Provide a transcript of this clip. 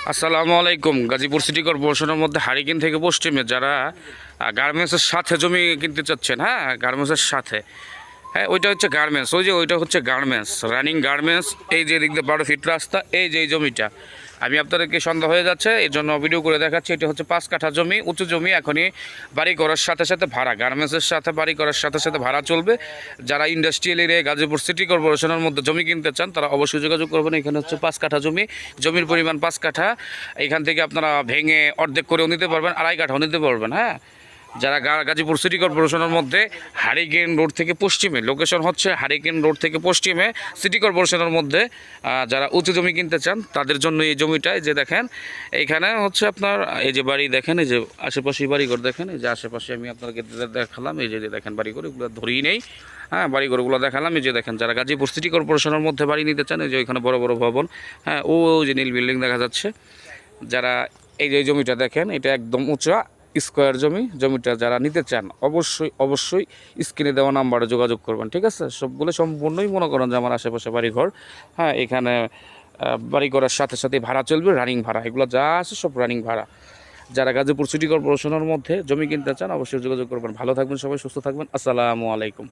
আসসালামু আলাইকুম। গাজীপুর সিটি কর্পোরেশনের মধ্যে হারিকেন থেকে পশ্চিমে যারা গার্মেন্টসের সাথে জমি কিনতে চাচ্ছেন, হ্যাঁ গার্মেন্টসের সাথে, হ্যাঁ ওইটা হচ্ছে গার্মেন্টস, ওই যে ওইটা হচ্ছে গার্মেন্টস, রানিং গার্মেন্টস। এই যে দিক দিয়ে 12 ফিট রাস্তা, এই যে এই জমিটা আমি আপনাদেরকে সন্দেহ হয়ে যাচ্ছে এই জন্য ভিডিও করে দেখাচ্ছি। এটা হচ্ছে 5 কাঠা জমি, উঁচু জমি। এখনই বাড়ি করার সাথে সাথে ভাড়া, গার্মেন্টসের সাথে বাড়ি করার সাথে সাথে ভাড়া চলবে। যারা ইন্ডাস্ট্রিয়াল এরিয়ায় গাজীপুর সিটি কর্পোরেশনের মধ্যে জমি কিনতে চান তারা অবশ্যই যোগাযোগ করবেন। এখানে হচ্ছে 5 কাঠা জমি, জমির পরিমাণ 5 কাঠা। এখান থেকে আপনারা ভেঙে অর্ধেক করেও নিতে পারবেন, 2.5 কাঠাও নিতে পারবেন। হ্যাঁ, যারা গাজীপুর সিটি কর্পোরেশনের মধ্যে হারিকেন রোড থেকে পশ্চিমে, লোকেশন হচ্ছে হারিকেন রোড থেকে পশ্চিমে সিটি কর্পোরেশনের মধ্যে, যারা উঁচু জমি কিনতে চান তাদের জন্য এই জমিটায় যে দেখেন এইখানে হচ্ছে আপনার এই যে বাড়ি দেখেন, এই যে আশেপাশে বাড়িঘর দেখেন, এই যে আশেপাশে আমি আপনাকে দেখালাম, এই যে দেখেন বাড়িঘর, এগুলো ধরেই নেই। হ্যাঁ, বাড়িঘরগুলো দেখালাম। এই যে দেখেন যারা গাজীপুর সিটি কর্পোরেশনের মধ্যে বাড়ি নিতে চান, এই যে এখানে বড় বড় ভবন, হ্যাঁ ও যে নীল বিল্ডিং দেখা যাচ্ছে। যারা এই যে জমিটা দেখেন, এটা একদম উঁচা স্কোয়ার জমি। জমিটা যারা নিতে চান অবশ্যই অবশ্যই স্ক্রিনে দেওয়া নাম্বারে যোগাযোগ করবেন, ঠিক আছে? সবগুলো সম্পূর্ণই মনে করেন যে আমার আশেপাশে বাড়িঘর। হ্যাঁ, এখানে বাড়ি করার সাথে সাথে ভাড়া চলবে, রানিং ভাড়া, এগুলো যা আছে সব রানিং ভাড়া। যারা গাজীপুর সিটি কর্পোরেশনের মধ্যে জমি কিনতে চান অবশ্যই যোগাযোগ করবেন। ভালো থাকবেন সবাই, সুস্থ থাকবেন। আসসালামু আলাইকুম।